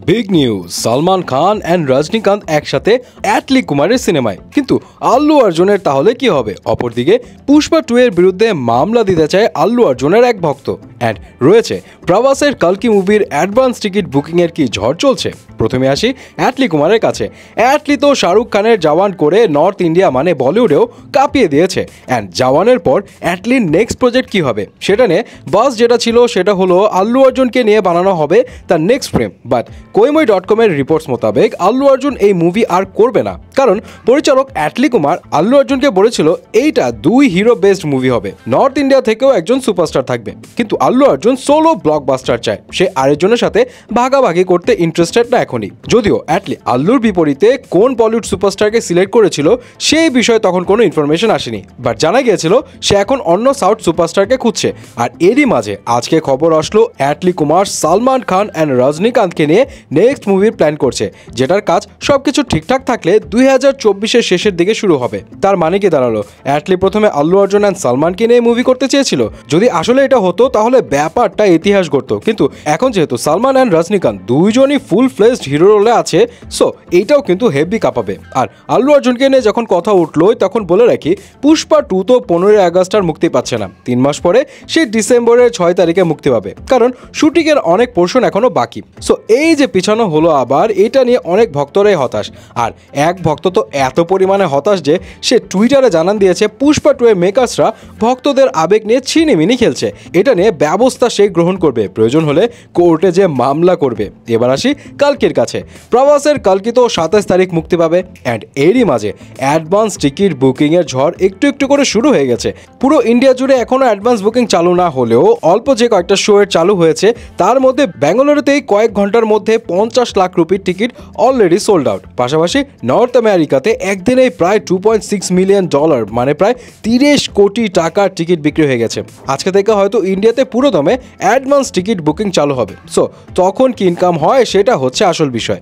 Big news, Salman Khan and Rajinikanth একসাথে অ্যাটলি কুমারের সিনেমায়, কিন্তু আল্লু অর্জুনের তাহলে কি হবে? অপরদিকে পুষ্পা 2 এর বিরুদ্ধে মামলা দিতে চায় আল্লু অর্জুনের এক ভক্ত। অ্যান্ড রয়েছে প্রভাসের কালকি মুভির অ্যাডভান্স টিকিট বুকিংয়ের কি ঝড় চলছে। প্রথমে আসি অ্যাটলি কুমারের কাছে। অ্যাটলি তো শাহরুখ খানের জওয়ান করে নর্থ ইন্ডিয়া মানে বলিউডেও কাঁপিয়ে দিয়েছে। অ্যান্ড জওয়ানের পর অ্যাটলির নেক্সট প্রজেক্ট কি হবে সেটা নিয়ে বাস যেটা ছিল সেটা হলো আল্লু অর্জুনকে নিয়ে বানানো হবে তার নেক্সট ফিল্ম। বাট koimoi.com-এর রিপোর্টস মোতাবেক আল্লু অর্জুন এই মুভি আর করবে না, কারণ পরিচালক অ্যাটলি কুমার আল্লু অর্জুনকে বলেছিল এইটা 2 হিরো বেসড মুভি হবে, নর্থ ইন্ডিয়া থেকেও একজন সুপারস্টার থাকবে, কিন্তু আল্লু অর্জুন সোলো ব্লকবাস্টার চায়, সে আরেকজনের সাথে ভাগাভাগি করতে ইন্টারেস্টেড না এখনই। যদিও অ্যাটলি আল্লুর বিপরীতে কোন বলিউড সুপারস্টারকে সিলেক্ট করেছিল সেই বিষয়ে তখন কোনো ইনফরমেশন আসেনি, বাট জানা গিয়েছিল সে এখন অন্য সাউথ সুপারস্টারকে খুঁজছে। আর এরই মাঝে আজকে খবর আসলো অ্যাটলি কুমার সালমান খান অ্যান্ড রজনীকান্তকে নিয়ে নেক্সট মুভির প্ল্যান করছে, যেটার কাজ সবকিছু ঠিকঠাক থাকলে 2024-এর শেষের দিকে শুরু হবে। তার মানে কি দাঁড়ালো, অ্যাটলি প্রথমে আল্লু অর্জুন অ্যান্ড সালমানকে নিয়ে মুভি করতে চেয়েছিল। যদি আসলে এটা হতো তাহলে ব্যাপারটা ইতিহাস গড়ত, কিন্তু এখন যেহেতু সালমান অ্যান্ড রজনীকান্ত দুইজনই ফুল ফ্লেজড হিরো রোলে আছে, সো এইটাও কিন্তু হেভি কাঁপাবে। আর আল্লু অর্জুনকে নিয়ে যখন কথা উঠলো তখন বলে রাখি, পুষ্পা 2 তো 15 আগস্ট আর মুক্তি পাচ্ছে না, 3 মাস পরে সে ডিসেম্বরের 6 তারিখে মুক্তি পাবে, কারণ শুটিংয়ের অনেক পোর্শন এখনো বাকি। সো এই যে পিছানো হলো আবার, এটা নিয়ে অনেক ভক্তরাই হতাশ। আর এক ভক্ত তো এত পরিমাণে হতাশ যে সে টুইটারে জানান দিয়েছে পুষ্পা 2 এর মেকার্সরা ভক্তদের আবেগ নিয়ে ছিনিমিনি খেলছে, এটা নিয়ে ব্যবস্থা সে গ্রহণ করবে, প্রয়োজন হলে কোর্টে যে মামলা করবে। এবার আসি কালকির কাছে। প্রভাসের কালকি তো 27 তারিখ মুক্তি পাবে, অ্যান্ড এরই মাঝে অ্যাডভান্স টিকিট বুকিংয়ের ঝড় একটু একটু করে শুরু হয়ে গেছে। পুরো ইন্ডিয়া জুড়ে এখনও অ্যাডভান্স বুকিং চালু না হলেও অল্প যে কয়েকটা শো এর চালু হয়েছে তার মধ্যে বেঙ্গালুরুতেই কয়েক ঘন্টার মধ্যে 50 লাখ রুপির টিকিট অলরেডি সোল্ড আউট। পাশাপাশি নর্থ আমেরিকাতে একদিনেই প্রায় $2.6 মিলিয়ন, মানে প্রায় 30 কোটি টাকার টিকিট বিক্রি হয়ে গেছে। আজকে থেকে হয়তো ইন্ডিয়াতে পুরো দমে অ্যাডভান্স টিকিট বুকিং চালু হবে। সো তখন কি ইনকাম হয় সেটা হচ্ছে আসল বিষয়।